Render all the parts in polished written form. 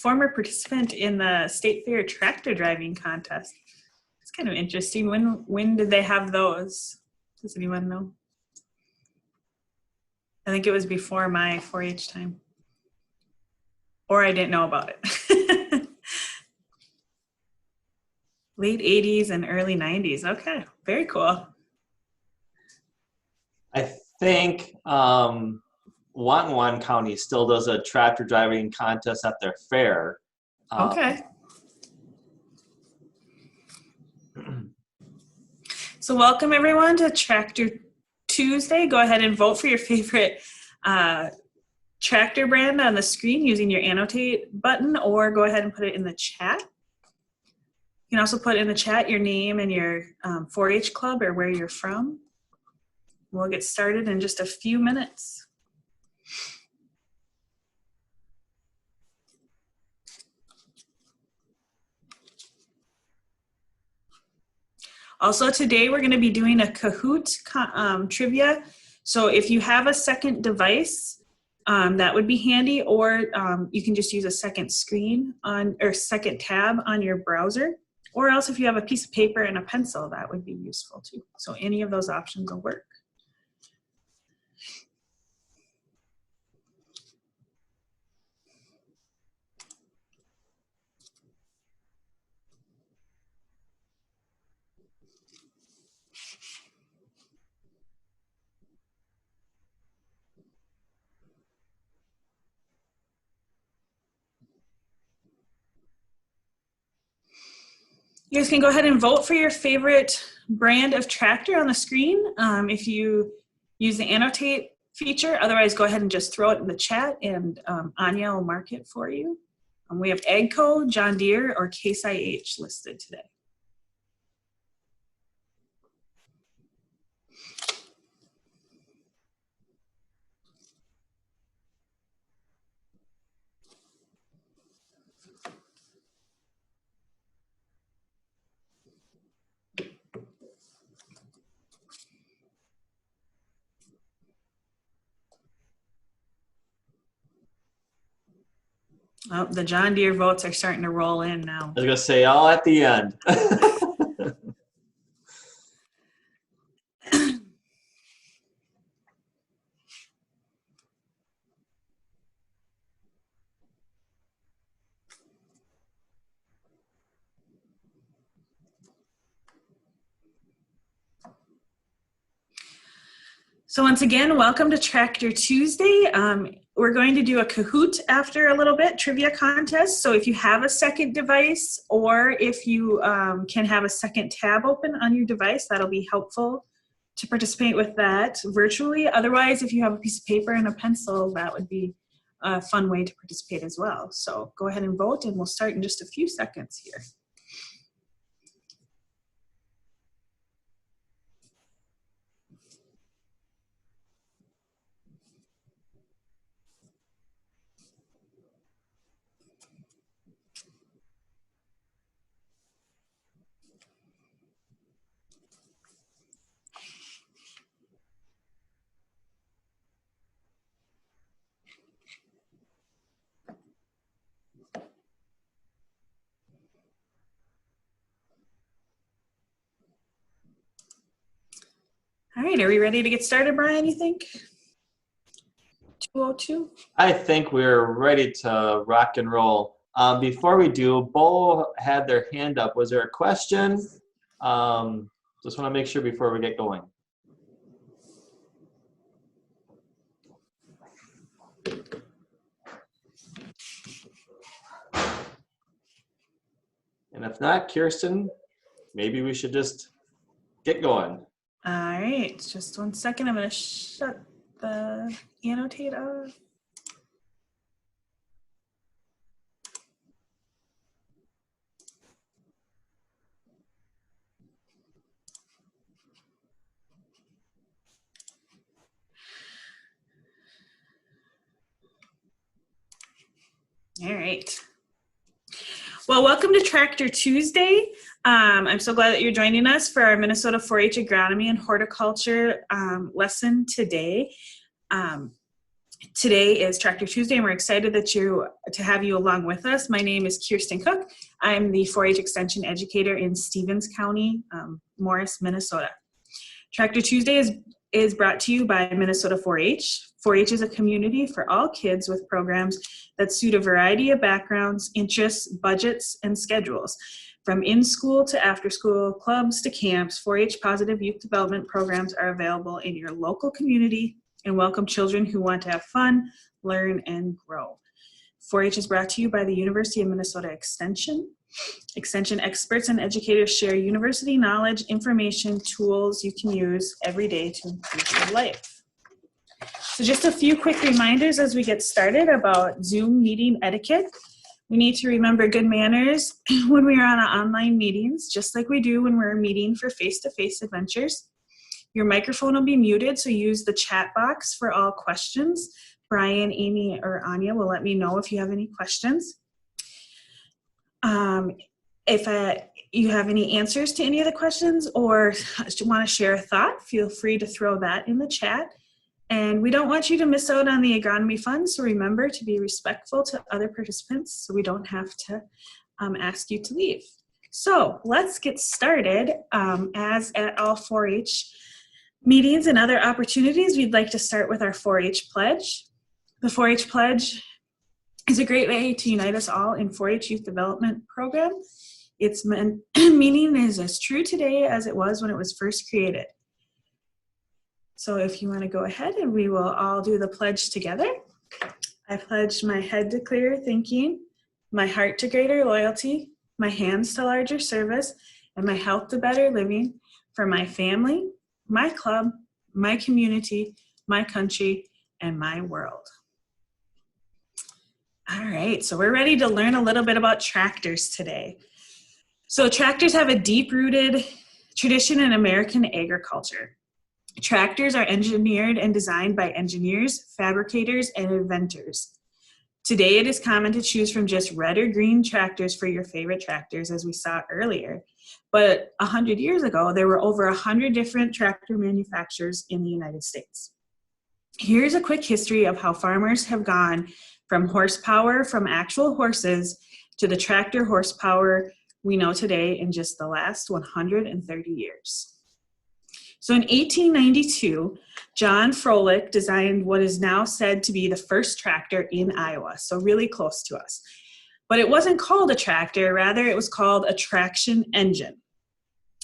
former participant in the State Fair tractor driving contest. It's kind of interesting. When did they have those? Does anyone know? I think it was before my 4-H time. Or I didn't know about it. Late 80s and early 90s. Okay, very cool. I think Waukegan County still does a tractor driving contest at their fair. Okay. So welcome everyone to Tractor Tuesday. Go ahead and vote for your favorite tractor brand on the screen using your annotate button, or go ahead and put it in the chat. You can also put in the chat your name and your 4-H club or where you're from. We'll get started in just a few minutes. Also today we're going to be doing a Kahoot trivia. So if you have a second device, that would be handy, or you can just use a second screen or second tab on your browser, or else if you have a piece of paper and a pencil, that would be useful too. So any of those options will work. You guys can go ahead and vote for your favorite brand of tractor on the screen if you use the annotate feature. Otherwise, go ahead and just throw it in the chat, and Anya will mark it for you. We have AGCO, John Deere, or Case IH listed today. Oh, the John Deere votes are starting to roll in now. I was going to say, all at the end. So once again, welcome to Tractor Tuesday. We're going to do a Kahoot after a little bit, trivia contest. So if you have a second device, or if you can have a second tab open on your device, that'll be helpful to participate with that virtually. Otherwise, if you have a piece of paper and a pencil, that would be a fun way to participate as well. So go ahead and vote, and we'll start in just a few seconds here. All right, are we ready to get started, Brian, you think? 2:02? I think we're ready to rock and roll. Before we do, Bo had their hand up. Was there a question? Just want to make sure before we get going. And if not, Kirsten, maybe we should just get going. All right, just 1 second. I'm going to shut the annotate off. All right. Well, welcome to Tractor Tuesday. I'm so glad that you're joining us for our Minnesota 4-H Agronomy and Horticulture lesson today. Today is Tractor Tuesday, and we're excited to have you along with us. My name is Kirsten Cook. I'm the 4-H Extension Educator in Stevens County, Morris, Minnesota. Tractor Tuesday is brought to you by Minnesota 4-H. 4-H is a community for all kids with programs that suit a variety of backgrounds, interests, budgets, and schedules. From in-school to after-school clubs to camps, 4-H positive youth development programs are available in your local community and welcome children who want to have fun, learn, and grow. 4-H is brought to you by the University of Minnesota Extension. Extension experts and educators share university knowledge, information, tools you can use every day to improve your life. So just a few quick reminders as we get started about Zoom meeting etiquette. We need to remember good manners when we are on online meetings, just like we do when we're meeting for face-to-face adventures. Your microphone will be muted, so use the chat box for all questions. Brian, Amy, or Anya will let me know if you have any questions. If you have any answers to any of the questions or want to share a thought, feel free to throw that in the chat. And we don't want you to miss out on the agronomy fund, so remember to be respectful to other participants so we don't have to ask you to leave. So let's get started. As at all 4-H meetings and other opportunities, we'd like to start with our 4-H pledge. The 4-H pledge is a great way to unite us all in 4-H youth development program. Its meaning is as true today as it was when it was first created. So if you want to go ahead and we will all do the pledge together. I pledge my head to clearer thinking, my heart to greater loyalty, my hands to larger service, and my health to better living for my family, my club, my community, my country, and my world. All right, so we're ready to learn a little bit about tractors today. So tractors have a deep-rooted tradition in American agriculture. Tractors are engineered and designed by engineers, fabricators, and inventors. Today, it is common to choose from just red or green tractors for your favorite tractors, as we saw earlier. But 100 years ago, there were over 100 different tractor manufacturers in the United States. Here's a quick history of how farmers have gone from horsepower from actual horses to the tractor horsepower we know today in just the last 130 years. So in 1892, John Froelich designed what is now said to be the first tractor in Iowa, so really close to us. But it wasn't called a tractor, rather it was called a traction engine.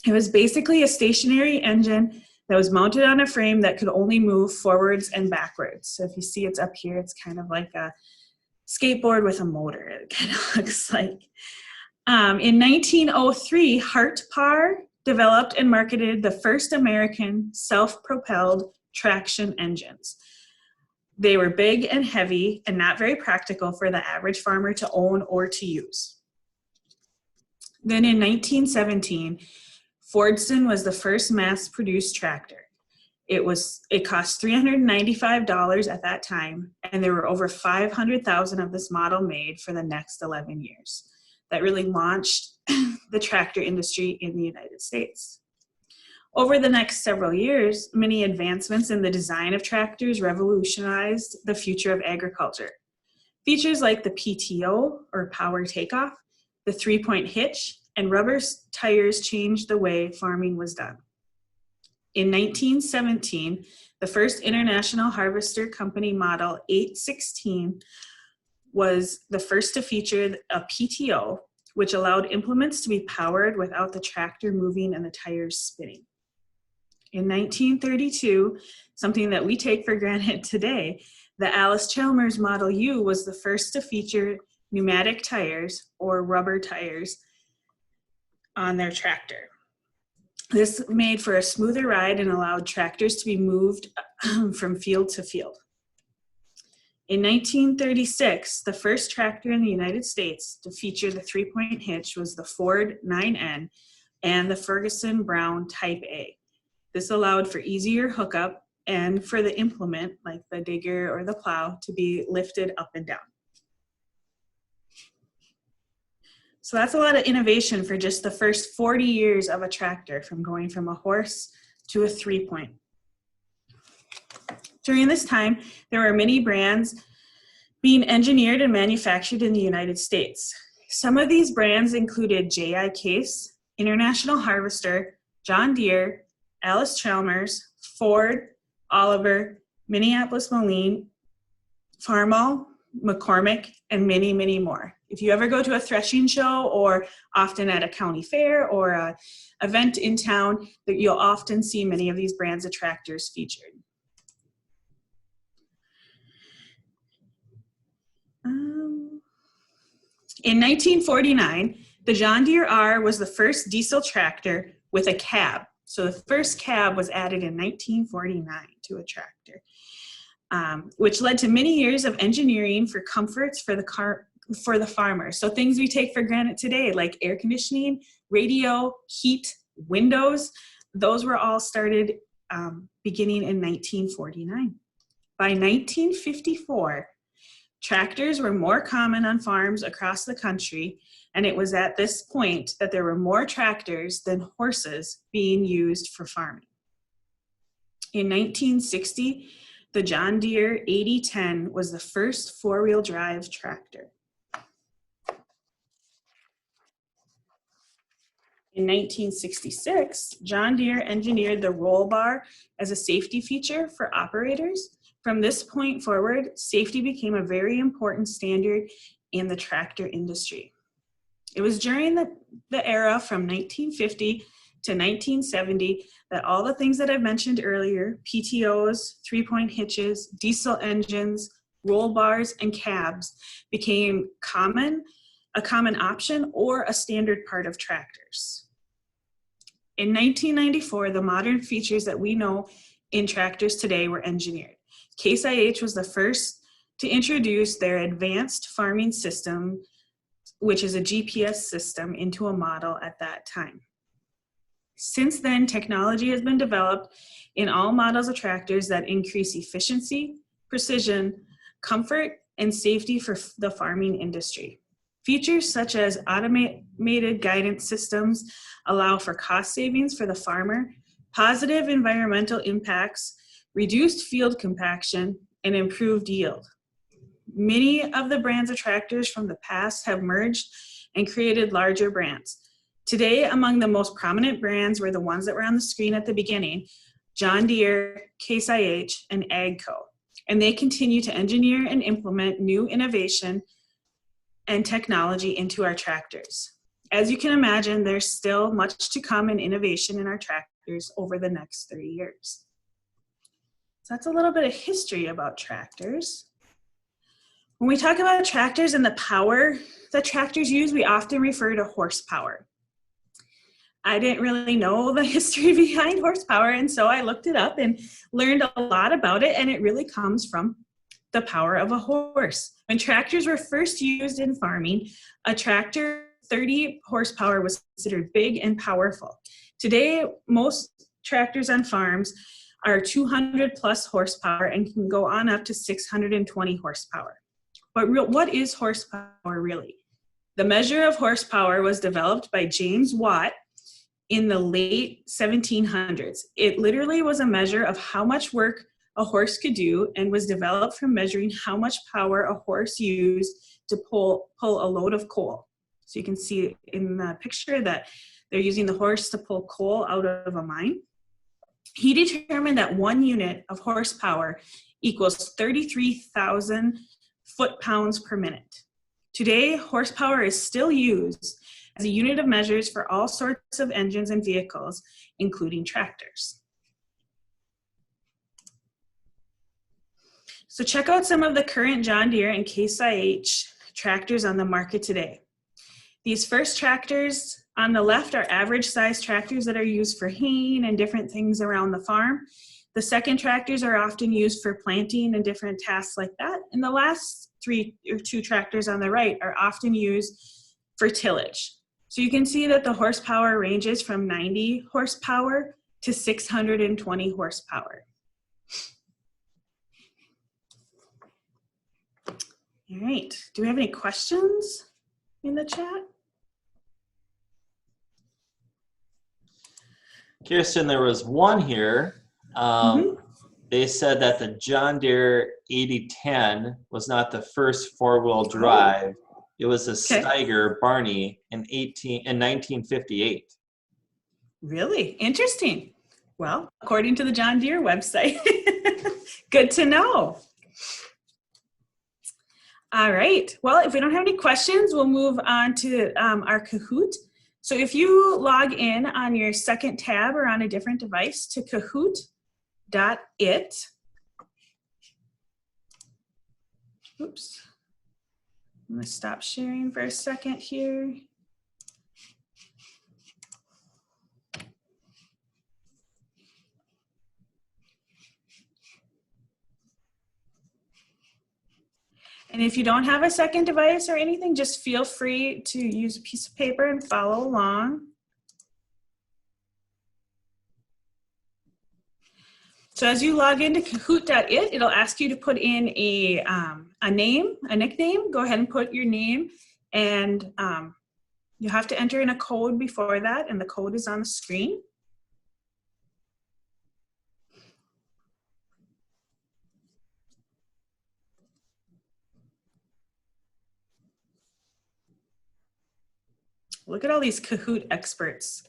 It was basically a stationary engine that was mounted on a frame that could only move forwards and backwards. So if you see it's up here, it's kind of like a skateboard with a motor, it kind of looks like. In 1903, Hart-Parr developed and marketed the first American self-propelled traction engines. They were big and heavy and not very practical for the average farmer to own or to use. Then in 1917, Fordson was the first mass-produced tractor. It cost $395 at that time, and there were over 500,000 of this model made for the next 11 years. That really launched the tractor industry in the United States. Over the next several years, many advancements in the design of tractors revolutionized the future of agriculture. Features like the PTO, or power takeoff, the three-point hitch, and rubber tires changed the way farming was done. In 1917, the first International Harvester Company Model 816 was the first to feature a PTO, which allowed implements to be powered without the tractor moving and the tires spinning. In 1932, something that we take for granted today, the Alice Chalmers Model U was the first to feature pneumatic tires or rubber tires on their tractor. This made for a smoother ride and allowed tractors to be moved from field to field. In 1936, the first tractor in the United States to feature the three-point hitch was the Ford 9N and the Ferguson Brown Type A. This allowed for easier hookup and for the implement, like the digger or the plow, to be lifted up and down. So that's a lot of innovation for just the first 40 years of a tractor, from going from a horse to a three-point. During this time, there were many brands being engineered and manufactured in the United States. Some of these brands included J.I. Case, International Harvester, John Deere, Alice Chalmers, Ford, Oliver, Minneapolis Moline, Farmall, McCormick, and many, many more. If you ever go to a threshing show or often at a county fair or an event in town, you'll often see many of these brands of tractors featured. In 1949, the John Deere R was the first diesel tractor with a cab. So the first cab was added in 1949 to a tractor, which led to many years of engineering for comforts for the farmer. So things we take for granted today, like air conditioning, radio, heat, windows, those were all started beginning in 1949. By 1954, tractors were more common on farms across the country, and it was at this point that there were more tractors than horses being used for farming. In 1960, the John Deere 8010 was the first four-wheel drive tractor. In 1966, John Deere engineered the roll bar as a safety feature for operators. From this point forward, safety became a very important standard in the tractor industry. It was during the era from 1950 to 1970 that all the things that I mentioned earlier, PTOs, three-point hitches, diesel engines, roll bars, and cabs became a common option or a standard part of tractors. In 1994, the modern features that we know in tractors today were engineered. Case IH was the first to introduce their advanced farming system, which is a GPS system, into a model at that time. Since then, technology has been developed in all models of tractors that increase efficiency, precision, comfort, and safety for the farming industry. Features such as automated guidance systems allow for cost savings for the farmer, positive environmental impacts, reduced field compaction, and improved yield. Many of the brands of tractors from the past have merged and created larger brands. Today, among the most prominent brands were the ones that were on the screen at the beginning: John Deere, Case IH, and AGCO. And they continue to engineer and implement new innovation and technology into our tractors. As you can imagine, there's still much to come in innovation in our tractors over the next 3 years. So that's a little bit of history about tractors. When we talk about tractors and the power that tractors use, we often refer to horsepower. I didn't really know the history behind horsepower, and so I looked it up and learned a lot about it, and it really comes from the power of a horse. When tractors were first used in farming, a tractor 30 horsepower was considered big and powerful. Today, most tractors on farms are 200 plus horsepower and can go on up to 620 horsepower. But what is horsepower really? The measure of horsepower was developed by James Watt in the late 1700s. It literally was a measure of how much work a horse could do and was developed from measuring how much power a horse used to pull a load of coal. So you can see in the picture that they're using the horse to pull coal out of a mine. He determined that 1 unit of horsepower equals 33,000 foot-pounds per minute. Today, horsepower is still used as a unit of measures for all sorts of engines and vehicles, including tractors. So check out some of the current John Deere and Case IH tractors on the market today. These first tractors on the left are average size tractors that are used for haying and different things around the farm. The second tractors are often used for planting and different tasks like that. And the last two tractors on the right are often used for tillage. So you can see that the horsepower ranges from 90 horsepower to 620 horsepower. All right, do we have any questions in the chat? Kirsten, there was one here. they said that the John Deere 8010 was not the first four-wheel drive. It was a Steiger Barney in 1958. Really? Interesting. Well, according to the John Deere website. Good to know. All right. Well, if we don't have any questions, we'll move on to our Kahoot. So if you log in on your second tab or on a different device to kahoot.it. Oops. I'm going to stop sharing for a second here. And if you don't have a second device or anything, just feel free to use a piece of paper and follow along. So as you log into kahoot.it, it'll ask you to put in a name, a nickname. Go ahead and put your name, and you have to enter in a code before that, and the code is on the screen. Look at all these Kahoot experts.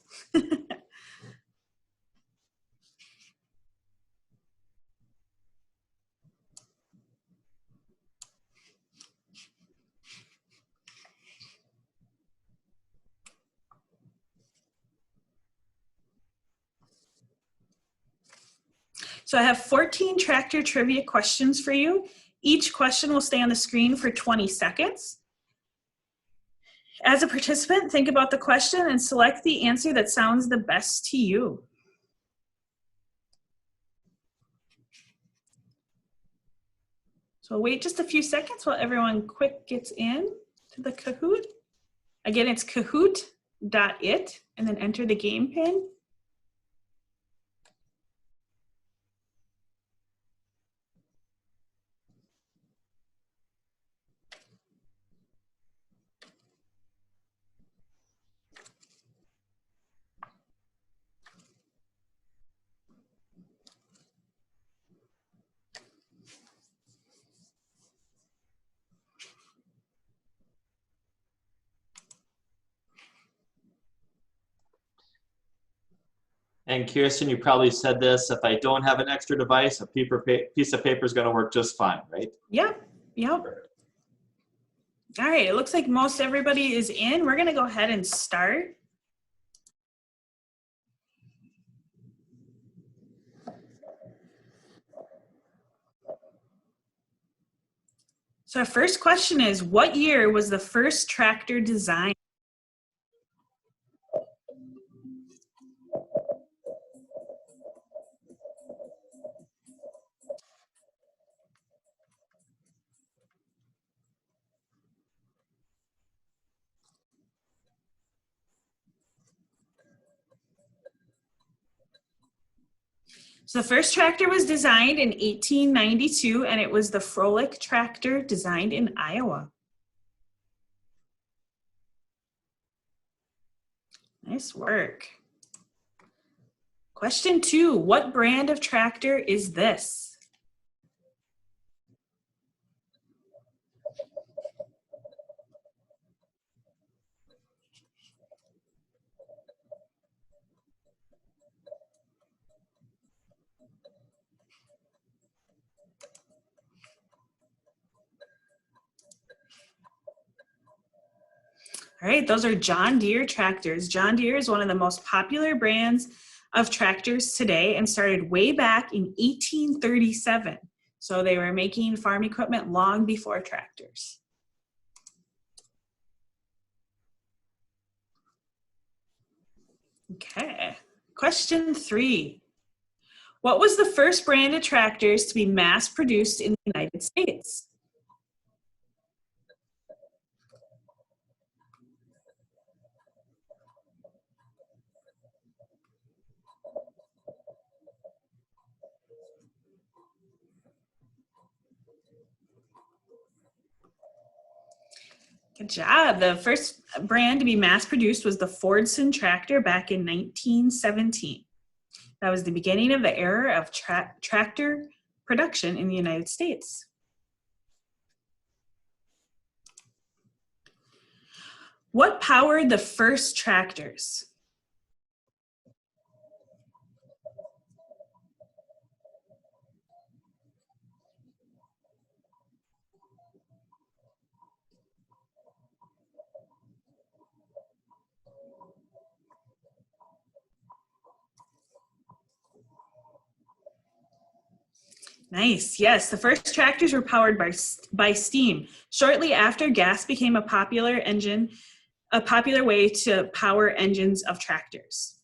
So I have 14 tractor trivia questions for you. Each question will stay on the screen for 20 seconds. As a participant, think about the question and select the answer that sounds the best to you. So wait just a few seconds while everyone quick gets in to the Kahoot. Again, it's kahoot.it, and then enter the game pin. And Kirsten, you probably said this, if I don't have an extra device, a piece of paper is going to work just fine, right? Yep. All right, it looks like most everybody is in. We're going to go ahead and start. So our first question is, what year was the first tractor designed? So the first tractor was designed in 1892, and it was the Frolic tractor designed in Iowa. Nice work. Question 2, what brand of tractor is this? All right, those are John Deere tractors. John Deere is one of the most popular brands of tractors today and started way back in 1837. So they were making farm equipment long before tractors. Okay, question 3. What was the first brand of tractors to be mass produced in the United States? Good job. The first brand to be mass produced was the Fordson tractor back in 1917. That was the beginning of the era of tractor production in the United States? What powered the first tractors? Nice. Yes, the first tractors were powered by steam. Shortly after, gas became a popular way to power engines of tractors.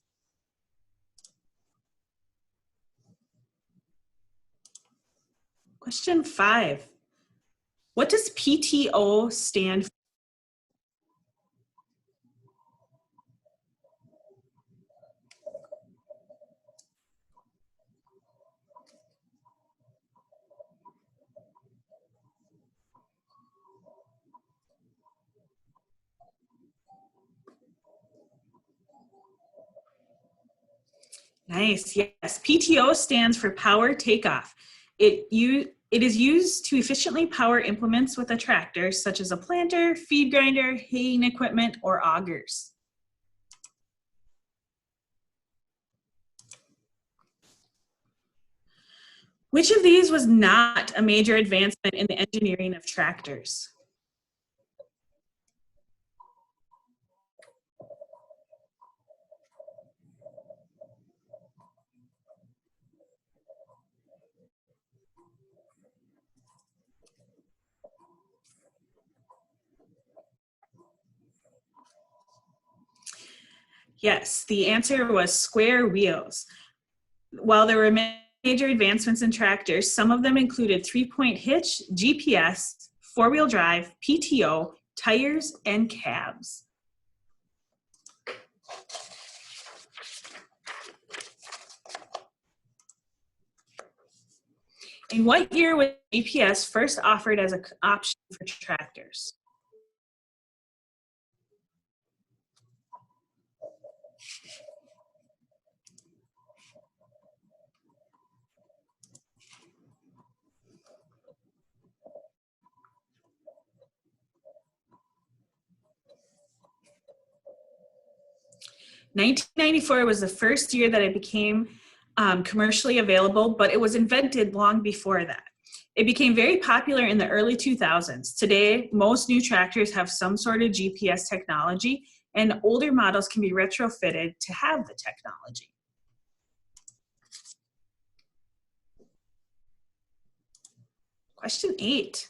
Question 5. What does PTO stand for? Nice. Yes, PTO stands for power takeoff. It is used to efficiently power implements with a tractor, such as a planter, feed grinder, haying equipment, or augers. Which of these was not a major advancement in the engineering of tractors? Yes, the answer was square wheels. While there were major advancements in tractors, some of them included three-point hitch, GPS, four-wheel drive, PTO, tires, and cabs. In what year was GPS first offered as an option for tractors? (1994) was the first year that it became commercially available, but it was invented long before that. It became very popular in the early 2000s. Today, most new tractors have some sort of GPS technology, and older models can be retrofitted to have the technology. Question 8.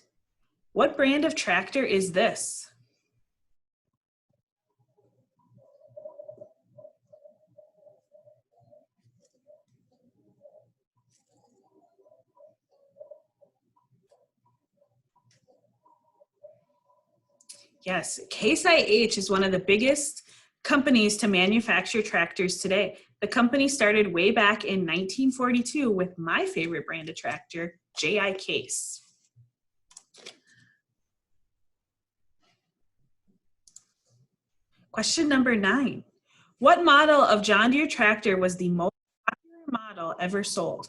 What brand of tractor is this? Yes, Case IH is one of the biggest companies to manufacture tractors today. The company started way back in 1942 with my favorite brand of tractor, J.I. Case. Question number 9. What model of John Deere tractor was the most popular model ever sold?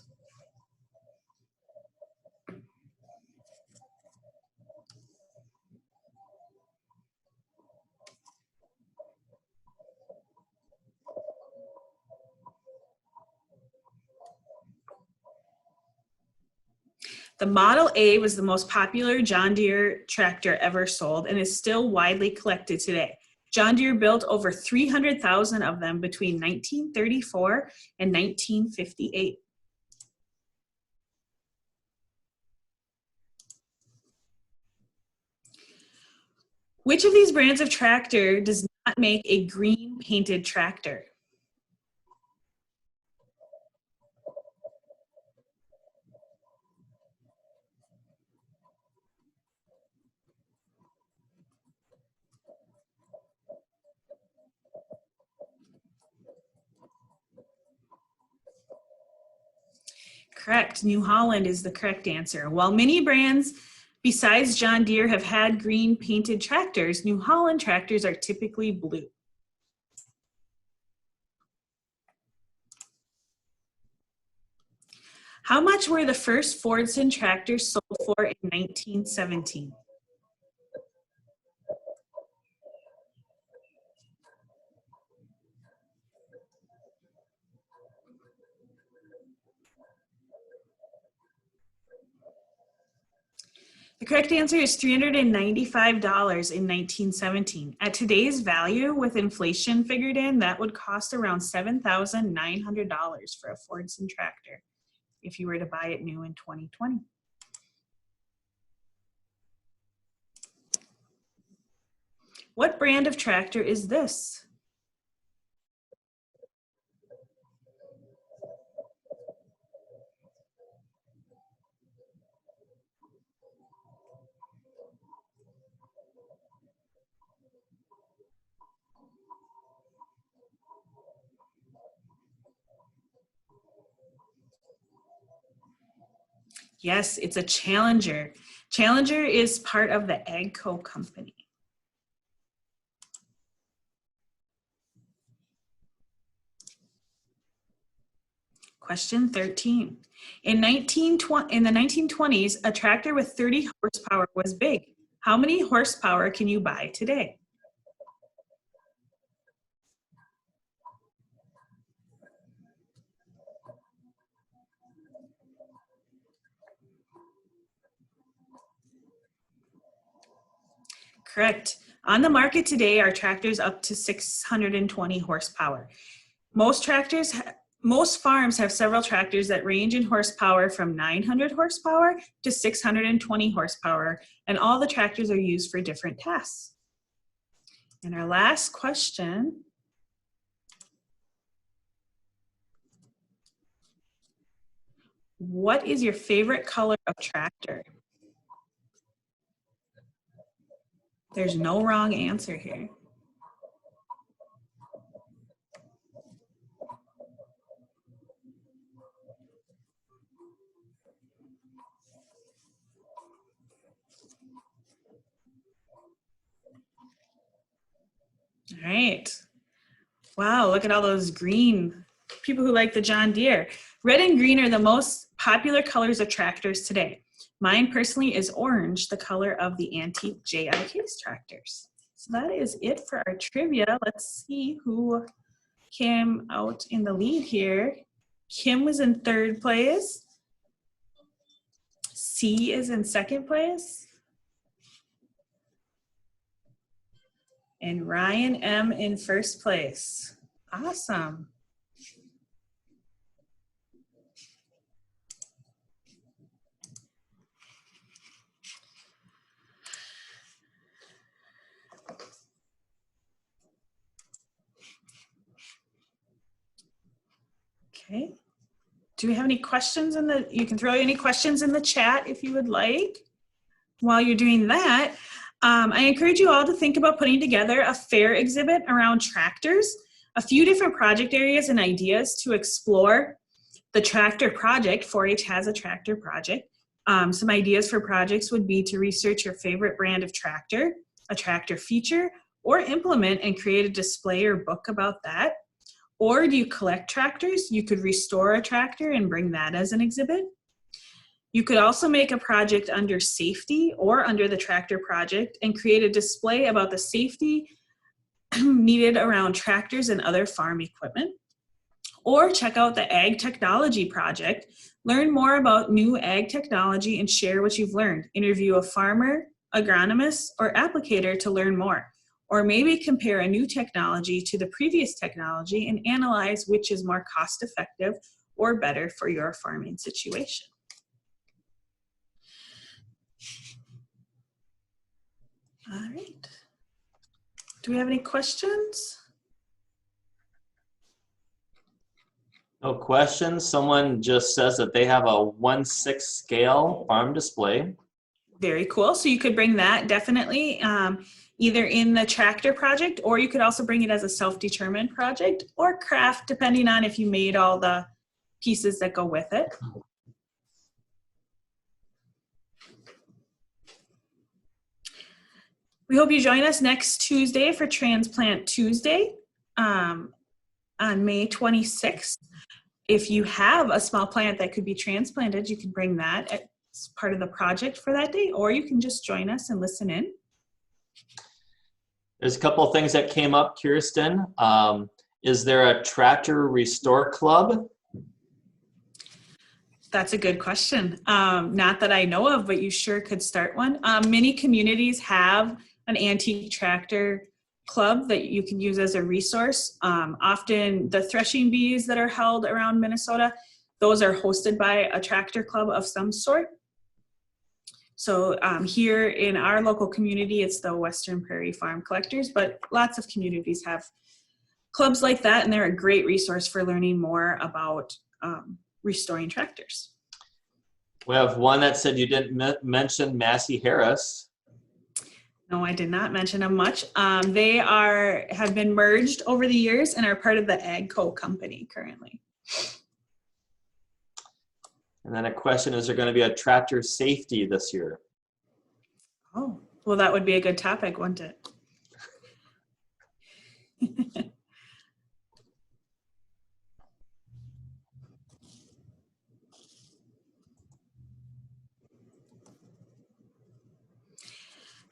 The Model A was the most popular John Deere tractor ever sold and is still widely collected today. John Deere built over 300,000 of them between 1934 and 1958. Which of these brands of tractor does not make a green painted tractor? Correct. New Holland is the correct answer. While many brands besides John Deere have had green painted tractors, New Holland tractors are typically blue. How much were the first Fordson tractors sold for in 1917? The correct answer is $395 in 1917. At today's value, with inflation figured in, that would cost around $7,900 for a Fordson tractor if you were to buy it new in 2020. What brand of tractor is this? Yes, it's a Challenger. Challenger is part of the AGCO company. Question 13. In the 1920s, a tractor with 30 horsepower was big. How many horsepower can you buy today? Correct. On the market today are tractors up to 620 horsepower. Most farms have several tractors that range in horsepower from 900 horsepower to 620 horsepower, and all the tractors are used for different tasks. And our last question. What is your favorite color of tractor? There's no wrong answer here. All right. Wow, look at all those green people who like the John Deere. Red and green are the most popular colors of tractors today. Mine personally is orange, the color of the antique J.I. Case tractors. So that is it for our trivia. Let's see who came out in the lead here. Kim was in third place. C is in second place. And Ryan M in first place. Awesome. Okay. Do we have any questions you can throw any questions in the chat if you would like. While you're doing that, I encourage you all to think about putting together a fair exhibit around tractors, a few different project areas and ideas to explore the tractor project. 4-H has a tractor project. Some ideas for projects would be to research your favorite brand of tractor, a tractor feature, or implement and create a display or book about that. Or do you collect tractors? You could restore a tractor and bring that as an exhibit. You could also make a project under safety or under the tractor project and create a display about the safety needed around tractors and other farm equipment. Or check out the Ag Technology Project. Learn more about new ag technology and share what you've learned. Interview a farmer, agronomist, or applicator to learn more. Or maybe compare a new technology to the previous technology and analyze which is more cost-effective or better for your farming situation. All right. Do we have any questions? No questions. Someone just says that they have a 1/6 scale farm display. Very cool. So you could bring that definitely either in the tractor project, or you could also bring it as a self-determined project or craft, depending on if you made all the pieces that go with it. We hope you join us next Tuesday for Transplant Tuesday on May 26th. if you have a small plant that could be transplanted, you can bring that as part of the project for that day, or you can just join us and listen in. There's a couple of things that came up, Kirsten. Is there a tractor restore club? That's a good question. Not that I know of, but you sure could start one. Many communities have an antique tractor club that you can use as a resource. Often the threshing bees that are held around Minnesota, those are hosted by a tractor club of some sort. So here in our local community, it's the Western Prairie Farm Collectors, but lots of communities have clubs like that, and they're a great resource for learning more about restoring tractors. We have one that said you didn't mention Massey Harris. No, I did not mention them much. They have been merged over the years and are part of the AGCO company currently. And then a question, is there going to be a tractor safety this year? Oh, well, that would be a good topic, wouldn't it?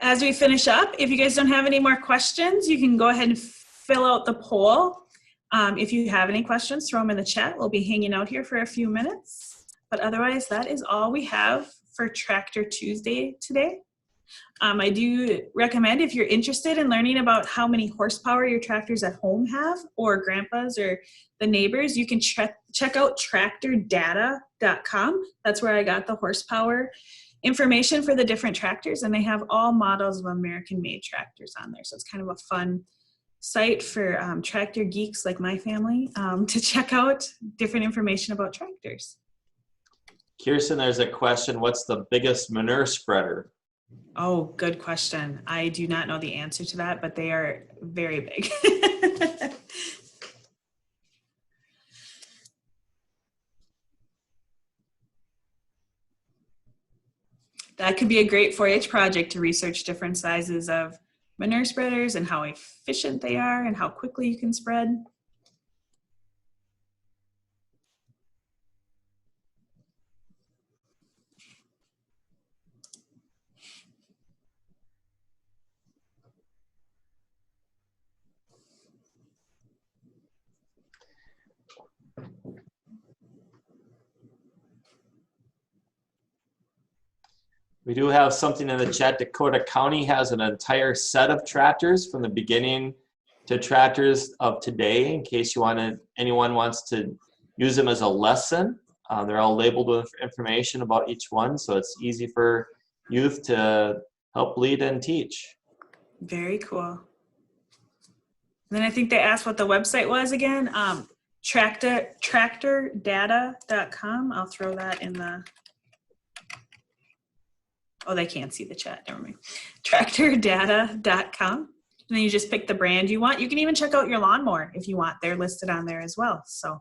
As we finish up, if you guys don't have any more questions, you can go ahead and fill out the poll. If you have any questions, throw them in the chat. We'll be hanging out here for a few minutes. But otherwise, that is all we have for Tractor Tuesday today. I do recommend, if you're interested in learning about how many horsepower your tractors at home have, or grandpa's or the neighbors, you can check out tractordata.com. That's where I got the horsepower information for the different tractors, and they have all models of American-made tractors on there. So it's kind of a fun site for tractor geeks like my family to check out different information about tractors. Kirsten, there's a question. What's the biggest manure spreader? Oh, good question. I do not know the answer to that, but they are very big. That could be a great 4-H project to research different sizes of manure spreaders and how efficient they are and how quickly you can spread. We do have something in the chat. Dakota County has an entire set of tractors from the beginning to tractors of today, in case anyone wants to use them as a lesson. They're all labeled with information about each one, so it's easy for youth to help lead and teach. Very cool. And then I think they asked what the website was again. Tractordata.com. I'll throw that in the... Oh, they can't see the chat. Never mind. Tractordata.com. And then you just pick the brand you want. You can even check out your lawnmower if you want. They're listed on there as well. So